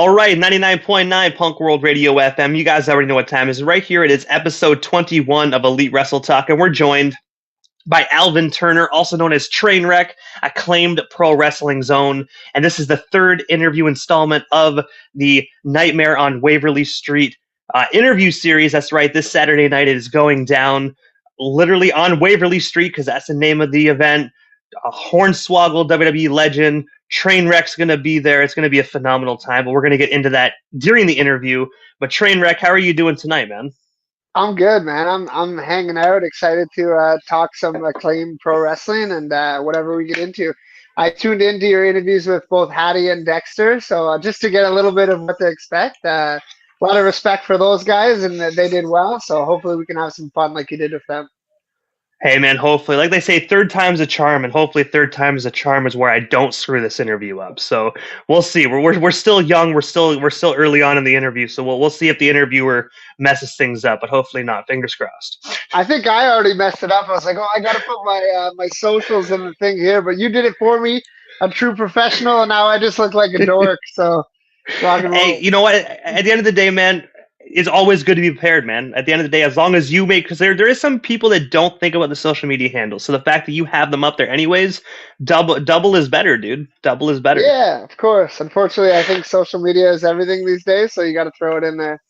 All right, 99.9 Punk World Radio FM. You guys already know what time it is. Right here, it is episode 21 of Elite Wrestle Talk, and we're joined by Alvin Tunrer, also known as Trainwreck, acclaimed pro wrestling zone. And this is the third interview installment of the Nightmare on Waverly Street interview series. That's right, this Saturday night it is going down literally on Waverly Street because that's the name of the event. Hornswoggle, WWE legend, Trainwreck's going to be there. It's going to be a phenomenal time, but we're going to get into that during the interview. But Trainwreck, how are you doing tonight, man? I'm good, man. I'm hanging out, excited to talk some Acclaim pro wrestling and whatever we get into. I tuned into your interviews with both Hattie and Dexter, so just to get a little bit of what to expect. A lot of respect for those guys, and they did well. So hopefully we can have some fun like you did with them. Hey, man, hopefully, like they say, third time's a charm, and hopefully third time's a charm is where I don't screw this interview up. So we'll see. We're still young. We're still early on in the interview, so we'll see if the interviewer messes things up, but hopefully not. Fingers crossed. I think I already messed it up. I was like, oh, I got to put my socials in the thing here, but you did it for me, a true professional, and now I just look like a dork. So rock and roll. Hey, you know what? At the end of the day, man, it's always good to be prepared, man. At the end of the day, as long as you make, because there is some people that don't think about the social media handles. So the fact that you have them up there anyways, double is better, dude. Double is better. Yeah, of course. Unfortunately, I think social media is everything these days, so you got to throw it in there.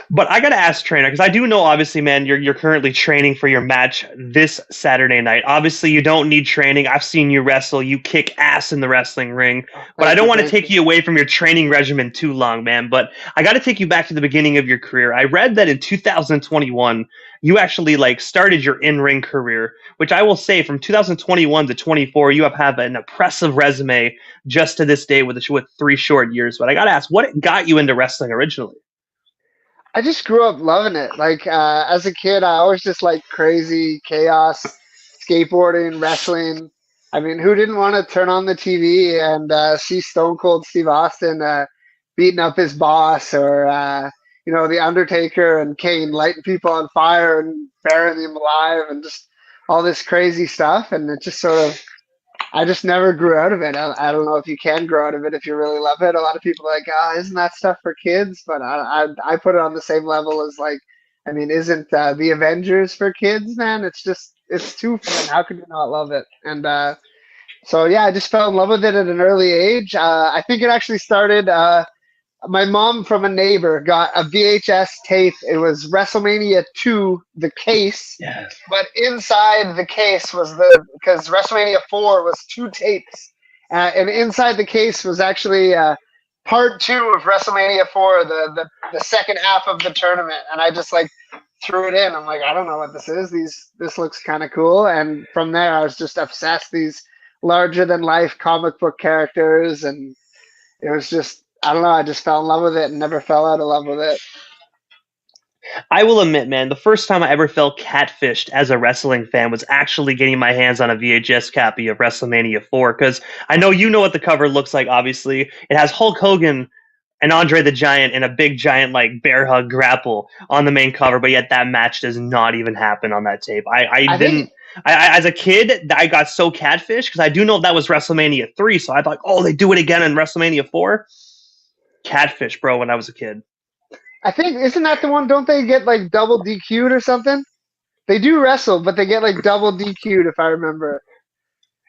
But I got to ask Trainer, because I do know, obviously, man, you're currently training for your match this Saturday night. Obviously, you don't need training. I've seen you wrestle. You kick ass in the wrestling ring. But I don't want to take you away from your training regimen too long, man. But I got to take you back to the beginning of your career. I read that in 2021, you actually started your in-ring career, which I will say from 2021 to 24, you have an impressive resume just to this day with 3 short years. But I got to ask, what got you into wrestling originally? I just grew up loving it. As a kid, I always just liked crazy chaos, skateboarding, wrestling. I mean, who didn't want to turn on the TV and see Stone Cold Steve Austin beating up his boss, or The Undertaker and Kane lighting people on fire and burying them alive, and just all this crazy stuff. And it just I just never grew out of it. I don't know if you can grow out of it if you really love it. A lot of people are like, oh, isn't that stuff for kids? But I put it on the same level as isn't the Avengers for kids, man? It's too fun. How could you not love it? And so, yeah, I just fell in love with it at an early age. I think it actually started, my mom from a neighbor got a VHS tape. It was WrestleMania 2, the case. Yes. But inside the case was because WrestleMania 4 was 2 tapes. And inside the case was actually part 2 of WrestleMania 4, the second half of the tournament. And I just threw it in. I'm like, I don't know what this is. This looks kind of cool. And from there, I was just obsessed. These larger than life comic book characters. And it was just, I don't know, I just fell in love with it and never fell out of love with it. I will admit, man, the first time I ever felt catfished as a wrestling fan was actually getting my hands on a VHS copy of WrestleMania 4, because I know you know what the cover looks like, obviously. It has Hulk Hogan and Andre the Giant in a big giant bear hug grapple on the main cover, but yet that match does not even happen on that tape. As a kid, I got so catfished because I do know that was WrestleMania 3, so I thought, oh, they do it again in WrestleMania 4? Catfish, bro, when I was a kid. I think, isn't that the one? Don't they get double DQ'd or something? They do wrestle, but they get double DQ'd if I remember.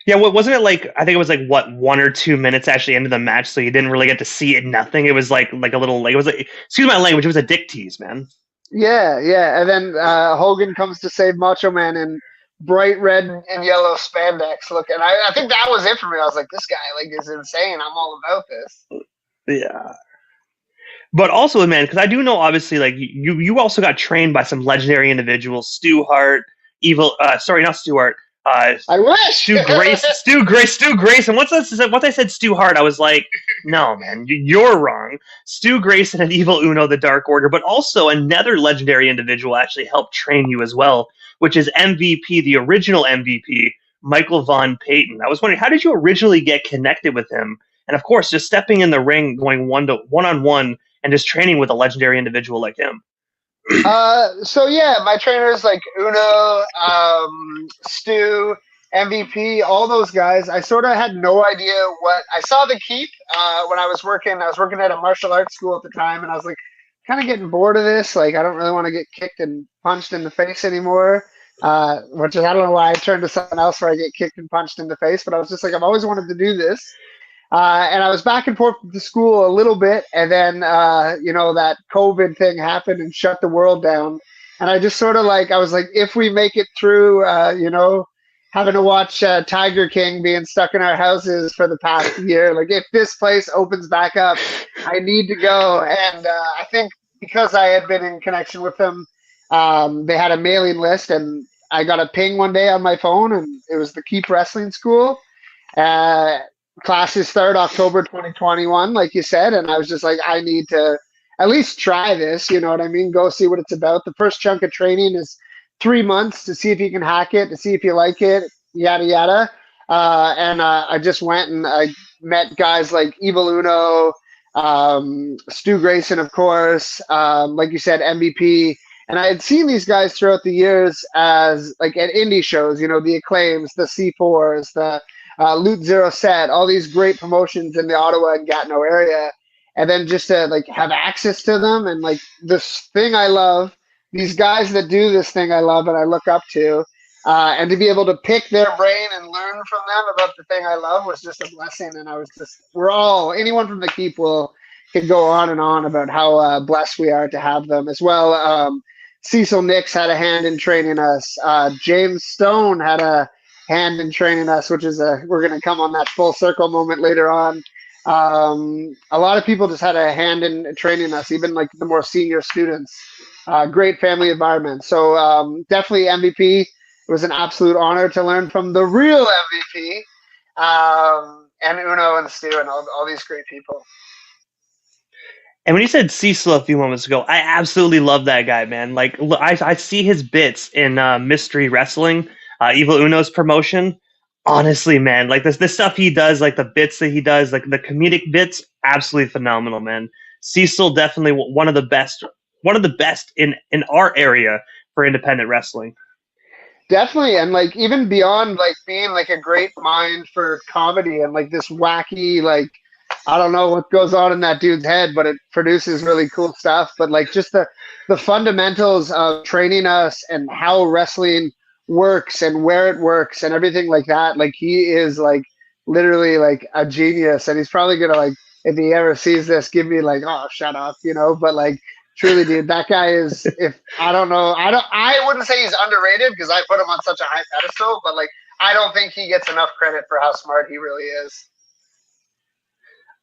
Yeah, wasn't it I think it was 1 or 2 minutes actually into the match, so you didn't really get to see it. Nothing. It was a little it was excuse my language. It was a dick tease, man. Yeah, and then Hogan comes to save Macho Man in bright red and yellow spandex. Look, and I think that was it for me. I was like, this guy is insane. I'm all about this. Yeah. But also, man, because I do know, obviously, you also got trained by some legendary individuals, Stu Hart, not Stu Hart. I wish. Stu Grace. And once I said Stu Hart, I was like, no, man, you're wrong. Stu Grayson and Evil Uno, the Dark Order, but also another legendary individual actually helped train you as well, which is MVP, the original MVP, Michael Von Payton. I was wondering, how did you originally get connected with him? And of course, just stepping in the ring, going one-on-one, and just training with a legendary individual like him. So yeah, my trainers like Uno, Stu, MVP, all those guys. I sort of had no idea what I saw the keep when I was working. I was working at a martial arts school at the time, and I was like, kind of getting bored of this. Like, I don't really want to get kicked and punched in the face anymore. Which is I don't know why I turned to something else where I get kicked and punched in the face, but I was just like, I've always wanted to do this. And I was back and forth to school a little bit, and then that COVID thing happened and shut the world down. And I just sort of like I was like, if we make it through, having to watch Tiger King being stuck in our houses for the past year, like if this place opens back up, I need to go. And I think because I had been in connection with them, they had a mailing list, and I got a ping one day on my phone, and it was the Keep Wrestling School. Uh, Classes start October 2021, like you said, and I was just like, I need to at least try this. You know what I mean? Go see what it's about. The first chunk of training is 3 months to see if you can hack it, to see if you like it, yada yada. And I just went and I met guys like Evil Uno, Stu Grayson, of course, like you said, MVP. And I had seen these guys throughout the years as like at indie shows, the Acclaims, the C4s, the Loot Zero Set, all these great promotions in the Ottawa and Gatineau area, and then just to like have access to them and like this thing I love, these guys that do this thing I love and I look up to, and to be able to pick their brain and learn from them about the thing I love was just a blessing. And I was just, anyone from the Keep can go on and on about how blessed we are to have them as well. Cecil Nix had a hand in training us. James Stone had a hand in training us, which is we're going to come on that full circle moment later on. A lot of people just had a hand in training us, even like the more senior students. Great family environment. So definitely MVP. It was an absolute honor to learn from the real MVP, and Uno and Stu and all these great people. And when you said Cecil a few moments ago, I absolutely love that guy, man. Like, I see his bits in Mystery Wrestling, Evil Uno's promotion. Honestly, man, like this stuff he does, like the bits that he does, like the comedic bits, absolutely phenomenal, man. Cecil definitely one of the best in our area for independent wrestling. Definitely, and like even beyond like being like a great mind for comedy and like this wacky like I don't know what goes on in that dude's head, but it produces really cool stuff. But like just the fundamentals of training us and how wrestling works and where it works and everything like that. Like he is like literally like a genius, and he's probably gonna like if he ever sees this, give me like oh shut up, But like truly, dude, that guy is. If I don't know, I wouldn't say he's underrated because I put him on such a high pedestal, but like I don't think he gets enough credit for how smart he really is.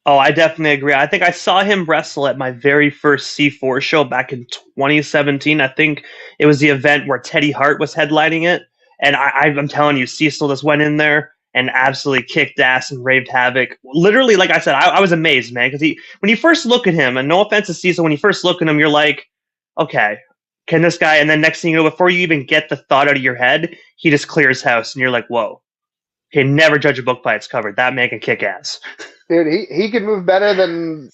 Oh, I definitely agree. I think I saw him wrestle at my very first C4 show back in 2017. I think it was the event where Teddy Hart was headlining it. And I'm telling you, Cecil just went in there and absolutely kicked ass and raved havoc. Literally, like I said, I was amazed, man. Because when you first look at him, and no offense to Cecil, when you first look at him, you're like, okay, can this guy? And then next thing you know, before you even get the thought out of your head, he just clears house. And you're like, whoa. Okay, never judge a book by its cover. That man can kick ass. Dude, he can move better than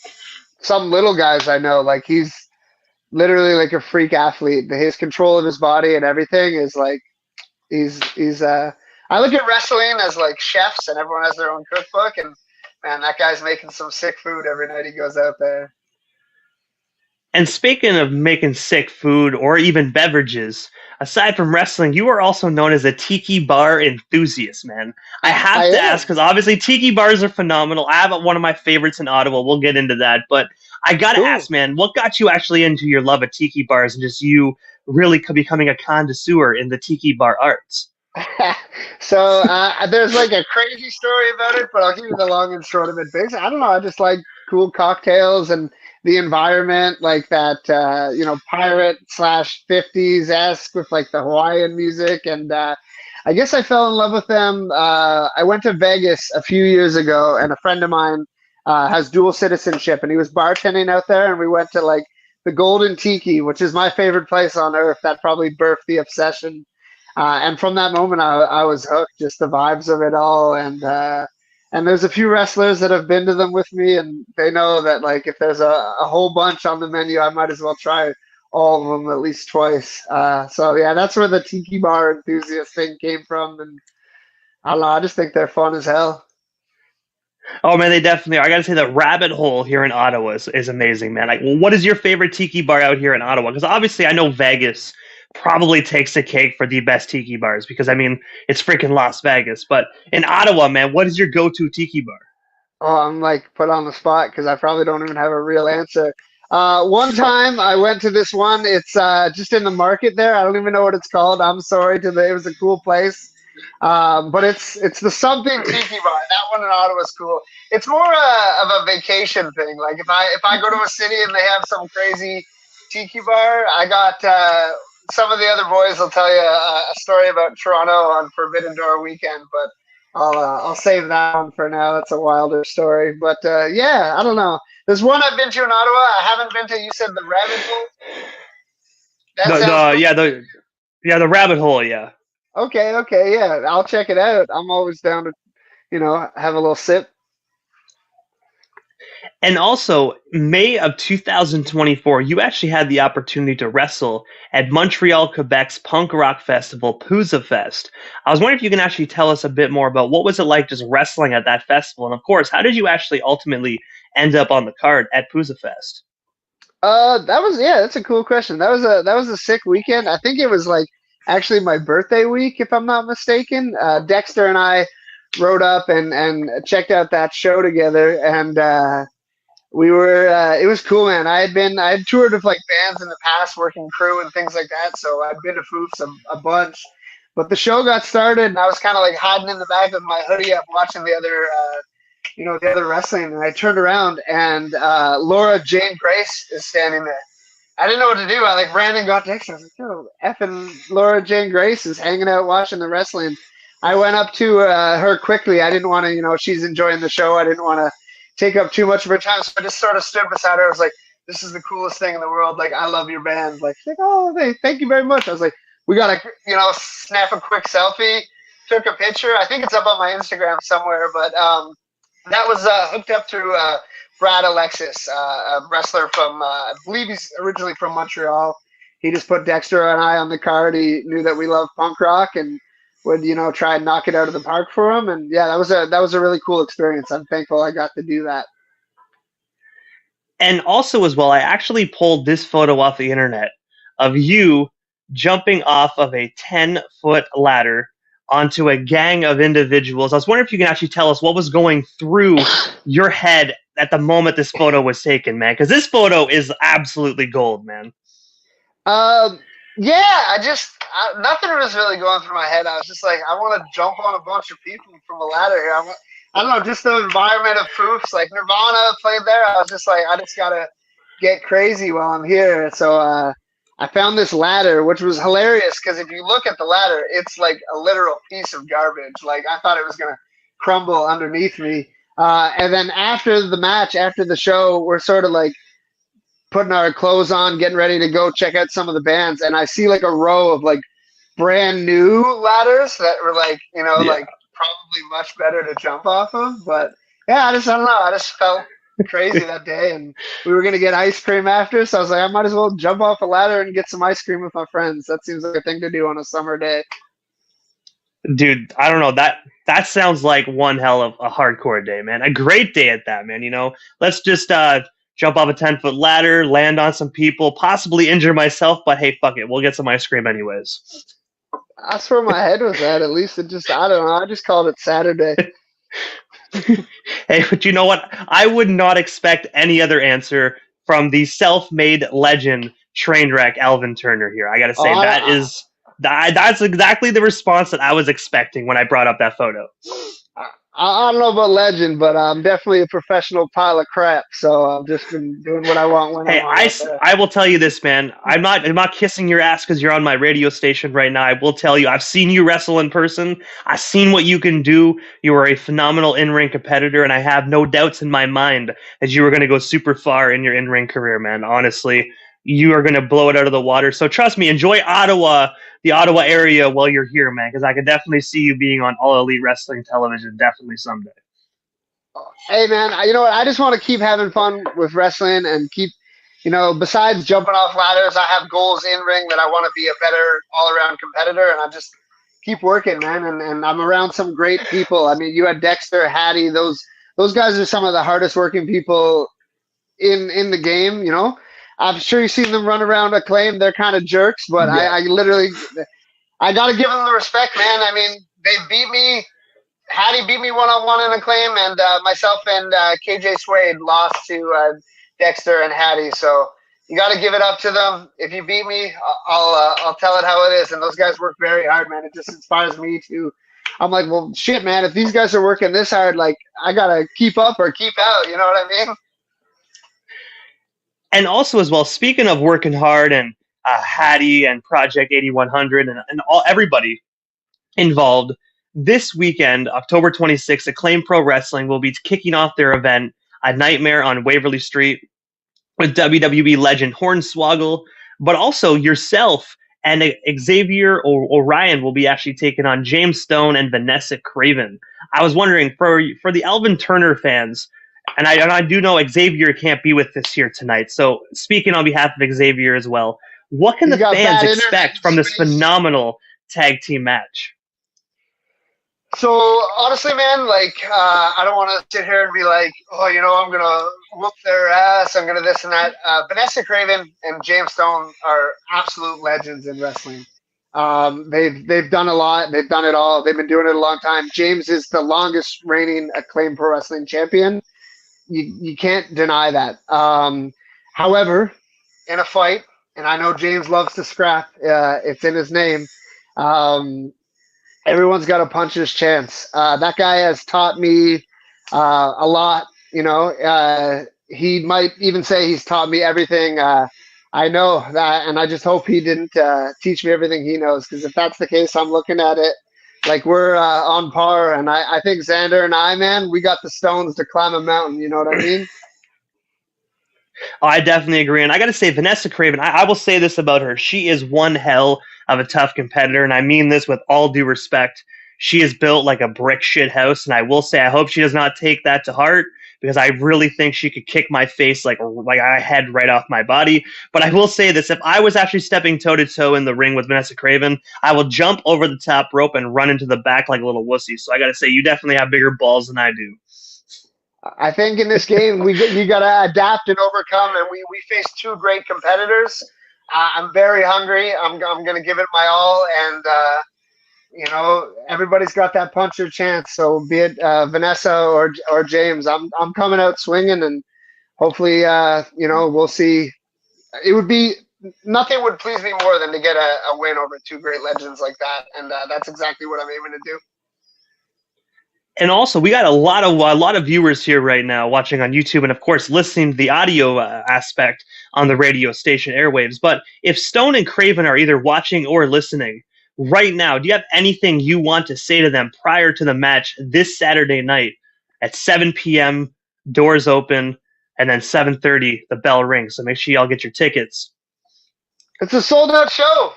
some little guys I know. Like he's literally like a freak athlete. His control of his body and everything is like he's I look at wrestling as like chefs and everyone has their own cookbook, and man, that guy's making some sick food every night he goes out there. And speaking of making sick food or even beverages, aside from wrestling, you are also known as a Tiki bar enthusiast, man. I have to ask, because obviously Tiki bars are phenomenal. I have one of my favorites in Ottawa. We'll get into that. But I got to ask, man, what got you actually into your love of Tiki bars and just you really becoming a connoisseur in the Tiki bar arts? So there's like a crazy story about it, but I'll give you the long and short of it. Basically, I don't know. I just like cool cocktails and the environment, like that, pirate / 50s-esque with like the Hawaiian music. And I guess I fell in love with them. I went to Vegas a few years ago, and a friend of mine has dual citizenship, and he was bartending out there, and we went to like the Golden Tiki, which is my favorite place on earth. That probably birthed the obsession. And from that moment, I was hooked, just the vibes of it all. And there's a few wrestlers that have been to them with me, and they know that like if there's a whole bunch on the menu, I might as well try all of them at least twice. So yeah, that's where the Tiki bar enthusiast thing came from. And I don't know. I just think they're fun as hell. Oh man, they definitely are. I gotta say the rabbit hole here in Ottawa is amazing, man. Like, what is your favorite tiki bar out here in Ottawa? Because obviously, I know Vegas probably takes the cake for the best tiki bars because I mean it's freaking Las Vegas. But in Ottawa, man, what is your go-to tiki bar? Oh, I'm like put on the spot because I probably don't even have a real answer. One time I went to this one. It's just in the market there. I don't even know what it's called. I'm sorry. It was a cool place, but it's the something tiki bar. That one in Ottawa is cool. It's more of a vacation thing. Like if I go to a city and they have some crazy tiki bar, I got some of the other boys will tell you a story about Toronto on Forbidden Door weekend, but I'll save that one for now. That's a wilder story. But yeah, I don't know. There's one I've been to in Ottawa. I haven't been to. You said the Rabbit Hole. That sounds The cool. yeah the rabbit hole, yeah. Okay, okay, yeah. I'll check it out. I'm always down to have a little sip. And also, May of 2024, you actually had the opportunity to wrestle at Montreal, Quebec's punk rock festival, Pouzza Fest. I was wondering if you can actually tell us a bit more about what was it like just wrestling at that festival, and of course, how did you actually ultimately end up on the card at Pouzza Fest? That was yeah. That's a cool question. That was a sick weekend. I think it was like actually my birthday week, if I'm not mistaken. Dexter and I rode up and checked out that show together, and we were it was cool, man. I had toured with like bands in the past, working crew and things like that, so I'd been to Foofs a bunch. But the show got started, and I was kind of like hiding in the back of my hoodie up, watching the other wrestling. And I turned around, and Laura Jane Grace is standing there. I didn't know what to do. I like ran and got Dexter. I was like, "Yo, effing Laura Jane Grace is hanging out watching the wrestling." I went up to her quickly. I didn't want to, she's enjoying the show. I didn't want to take up too much of her time, so I just sort of stood beside her. I was like, "This is the coolest thing in the world. Like, I love your band." Like, she's like, "Oh, hey, thank you very much." I was like, "We gotta, snap a quick selfie." Took a picture. I think it's up on my Instagram somewhere, but that was hooked up through Brad Alexis, a wrestler from, I believe he's originally from Montreal. He just put Dexter and I on the card. He knew that we love punk rock and would, try and knock it out of the park for him. And yeah, that was a really cool experience. I'm thankful I got to do that. And also, as well, I actually pulled this photo off the internet of you jumping off of a 10-foot ladder onto a gang of individuals. I was wondering if you can actually tell us what was going through your head at the moment this photo was taken, man, because this photo is absolutely gold, man. Um, yeah, nothing was really going through my head. I was just like, I want to jump on a bunch of people from a ladder here. I don't know, just the environment of Foofs, like Nirvana played there. I was just like, I just gotta get crazy while I'm here. So I found this ladder, which was hilarious because if you look at the ladder, it's like a literal piece of garbage. Like I thought it was gonna crumble underneath me. And then after the match, after the show, we're sort of like putting our clothes on, getting ready to go check out some of the bands, and I see like a row of like brand new ladders that were like, Yeah. like probably much better to jump off of. But yeah, I don't know. I just felt crazy that day, and we were gonna get ice cream after, so I was like, I might as well jump off a ladder and get some ice cream with my friends. That seems like a thing to do on a summer day. Dude, I don't know. That sounds like one hell of a hardcore day, man. A great day at that, man. Let's just jump off a 10-foot ladder, land on some people, possibly injure myself, but hey, fuck it. We'll get some ice cream anyways. That's where my head was at. At least I don't know. I just called it Saturday. Hey, but you know what? I would not expect any other answer from the self-made legend Trainwreck Alvin Turner here. I got to Oh, say that's exactly the response that I was expecting when I brought up that photo. I don't know about legend, but I'm definitely a professional pile of crap. So I've just been doing what I want when I Hey, want out there. I will tell you this, man. I'm not kissing your ass because you're on my radio station right now. I will tell you, I've seen you wrestle in person. I've seen what you can do. You are a phenomenal in-ring competitor, and I have no doubts in my mind that you are going to go super far in your in-ring career, man. Honestly, you are going to blow it out of the water. So trust me, enjoy Ottawa, the Ottawa area while you're here, man, because I could definitely see you being on All Elite Wrestling television definitely someday. Hey man, you know what? I just want to keep having fun with wrestling and keep, besides jumping off ladders, I have goals in ring that I want to be a better all around competitor, and I'm just keep working, man. And I'm around some great people. I mean, you had Dexter, Hattie, those guys are some of the hardest working people in the game. You know, I'm sure you've seen them run around Acclaim. They're kind of jerks, but Yeah. I literally I got to give them the respect, man. I mean, they beat me. Hattie beat me one-on-one in Acclaim, and myself and KJ Suede lost to Dexter and Hattie. So you got to give it up to them. If you beat me, I'll tell it how it is. And those guys work very hard, man. It just inspires me to. I'm like, well, shit, man. If these guys are working this hard, like I gotta keep up or keep out. You know what I mean? And also as well, speaking of working hard and Hattie and Project 8100 and all everybody involved, this weekend, October 26th, Acclaim Pro Wrestling will be kicking off their event, A Nightmare on Waverly Street, with WWE legend Hornswoggle, but also yourself and Xavier Orion will be actually taking on James Stone and Vanessa Craven. I was wondering for the Alvin Turner fans, and I do know Xavier can't be with us here tonight. So speaking on behalf of Xavier as well, what can He's the got fans bad internet expect from this space. phenomenal tag team match? So honestly, man, like I don't want to sit here and be like, oh, you know, I'm gonna whoop their ass. I'm gonna this and that. Vanessa Craven and James Stone are absolute legends in wrestling. They've done a lot. They've done it all. They've been doing it a long time. James is the longest reigning acclaimed pro wrestling champion. You can't deny that. However, in a fight, and I know James loves to scrap. It's in his name. Um, Everyone's got a puncher's chance. That guy has taught me a lot. You know, he might even say he's taught me everything I know that, and I just hope he didn't teach me everything he knows. Because if that's the case, I'm looking at it like we're on par. And I think Xander and I, man, we got the stones to climb a mountain. You know what I mean? Oh, I definitely agree. And I got to say, Vanessa Craven, I will say this about her. She is one hell of a tough competitor. And I mean this with all due respect. She is built like a brick shit house. And I will say, I hope she does not take that to heart because I really think she could kick my face like I head right off my body. But I will say this, if I was actually stepping toe to toe in the ring with Vanessa Craven, I will jump over the top rope and run into the back like a little wussy. So I got to say, you definitely have bigger balls than I do. I think in this game you got to adapt and overcome, and we face two great competitors. I'm very hungry. I'm going to give it my all, and you know everybody's got that puncher chance. So be it Vanessa or James, I'm coming out swinging, and hopefully you know we'll see. It would be nothing would please me more than to get a win over two great legends like that, and that's exactly what I'm aiming to do. And also, we got a lot of viewers here right now watching on YouTube, and of course, listening to the audio aspect on the radio station Airwaves. But if Stone and Craven are either watching or listening right now, do you have anything you want to say to them prior to the match this Saturday night at 7 p.m. Doors open, and then 7:30 the bell rings. So make sure y'all get your tickets. It's a sold out show.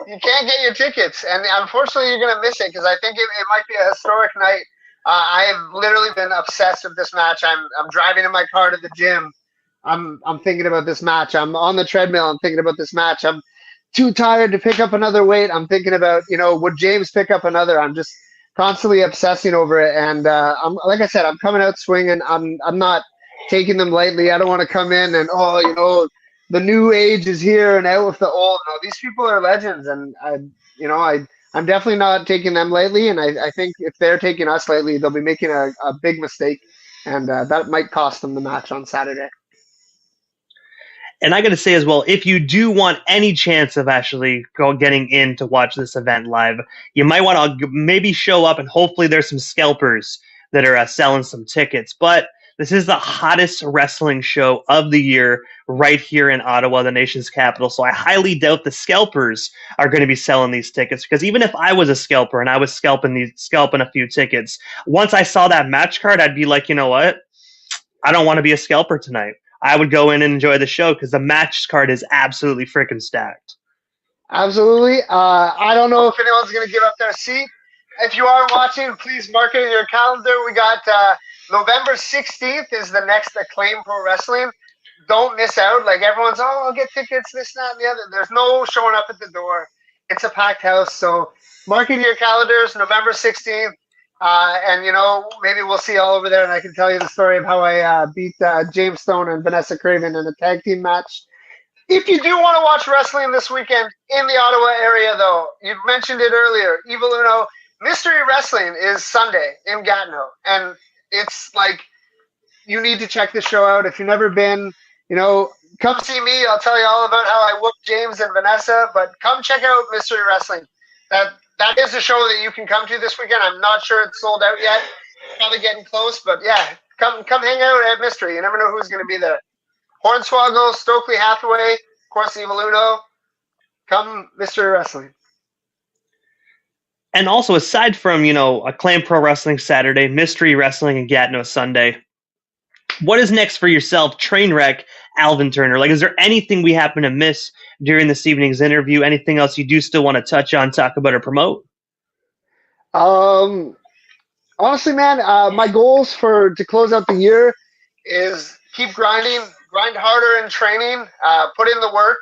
You can't get your tickets, and unfortunately, you're going to miss it because I think it might be a historic night. I have literally been obsessed with this match. I'm driving in my car to the gym. I'm thinking about this match. I'm on the treadmill. I'm thinking about this match. I'm too tired to pick up another weight. I'm thinking about would James pick up another? I'm just constantly obsessing over it, and I'm like I said, I'm coming out swinging. I'm not taking them lightly. I don't want to come in and the new age is here and out with the old. No, these people are legends, and I'm definitely not taking them lightly. And I think if they're taking us lightly, they'll be making a big mistake, and that might cost them the match on Saturday. And I got to say as well, if you do want any chance of actually getting in to watch this event live, you might want to maybe show up, and hopefully there's some scalpers that are selling some tickets. But this is the hottest wrestling show of the year right here in Ottawa, the nation's capital. So I highly doubt the scalpers are going to be selling these tickets, because even if I was a scalper and I was scalping a few tickets, once I saw that match card, I'd be like, you know what? I don't want to be a scalper tonight. I would go in and enjoy the show because the match card is absolutely freaking stacked. Absolutely. I don't know if anyone's going to give up their seat. If you are watching, please mark it in your calendar. We got November 16th is the next Acclaim Pro Wrestling. Don't miss out. Like everyone's, I'll get tickets, this, that, and the other. There's no showing up at the door. It's a packed house, so mark it in your calendars, November 16th. And, maybe we'll see you all over there, and I can tell you the story of how I beat James Stone and Vanessa Craven in a tag team match. If you do want to watch wrestling this weekend in the Ottawa area, though, you mentioned it earlier, Evil Uno, Mystery Wrestling is Sunday in Gatineau. And it's like, you need to check the show out. If you've never been, come see me. I'll tell you all about how I whooped James and Vanessa, but come check out Mystery Wrestling. That is a show that you can come to this weekend. I'm not sure it's sold out yet. Probably getting close, but yeah, come hang out at Mystery. You never know who's going to be there. Hornswoggle, Stokely Hathaway, of course, Evil Uno. Come, Mystery Wrestling. And also, aside from, Acclaim Pro Wrestling Saturday, Mystery Wrestling and Gatineau Sunday, what is next for yourself, Trainwreck Alvin Turner? Like, is there anything we happen to miss during this evening's interview? Anything else you do still want to touch on, talk about, or promote? Honestly, man, my goals to close out the year is keep grinding, grind harder in training, put in the work,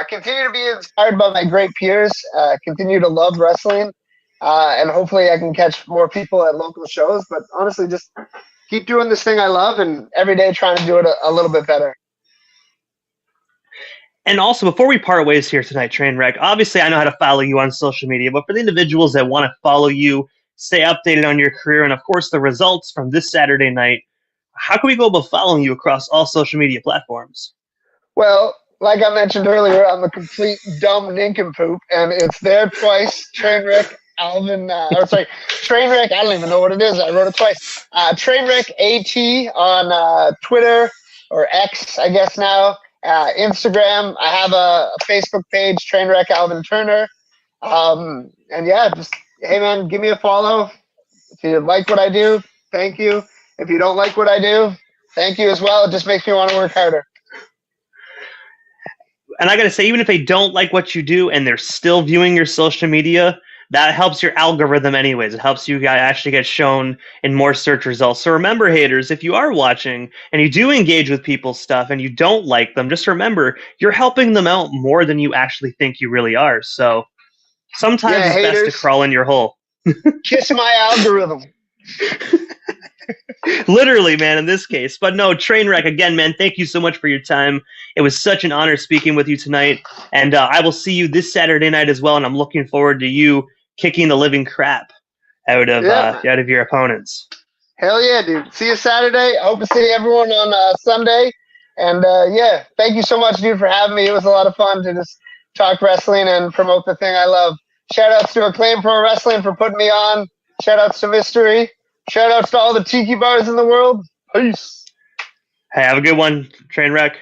continue to be inspired by my great peers, continue to love wrestling, and hopefully I can catch more people at local shows. But honestly, just keep doing this thing I love, and every day trying to do it a little bit better. And also, before we part ways here tonight, Trainwreck, obviously I know how to follow you on social media, but for the individuals that want to follow you, stay updated on your career, and of course the results from this Saturday night, how can we go about following you across all social media platforms? Well, like I mentioned earlier, I'm a complete dumb nincompoop, and it's there twice, Trainwreck Alvin, Trainwreck, I don't even know what it is. I wrote it twice. Trainwreck AT on Twitter, or X, I guess now. Instagram. I have a Facebook page, Trainwreck Alvin Turner. And yeah, just, hey man, give me a follow. If you like what I do, thank you. If you don't like what I do, thank you as well. It just makes me want to work harder. And I got to say, even if they don't like what you do and they're still viewing your social media, that helps your algorithm anyways. It helps you guys actually get shown in more search results. So remember, haters, if you are watching and you do engage with people's stuff and you don't like them, just remember, you're helping them out more than you actually think you really are. So sometimes it's haters, best to crawl in your hole. Kiss my algorithm. Literally, man, in this case. But no, Trainwreck, again, man, thank you so much for your time. It was such an honor speaking with you tonight. And I will see you this Saturday night as well, and I'm looking forward to you kicking the living crap out of your opponents. Hell yeah, dude. See you Saturday. I hope to see everyone on Sunday. And yeah, thank you so much, dude, for having me. It was a lot of fun to just talk wrestling and promote the thing I love. Shout outs to Acclaim Pro Wrestling for putting me on. Shout outs to Mystery. Shout outs to all the Tiki bars in the world. Peace. Hey, have a good one, Trainwreck.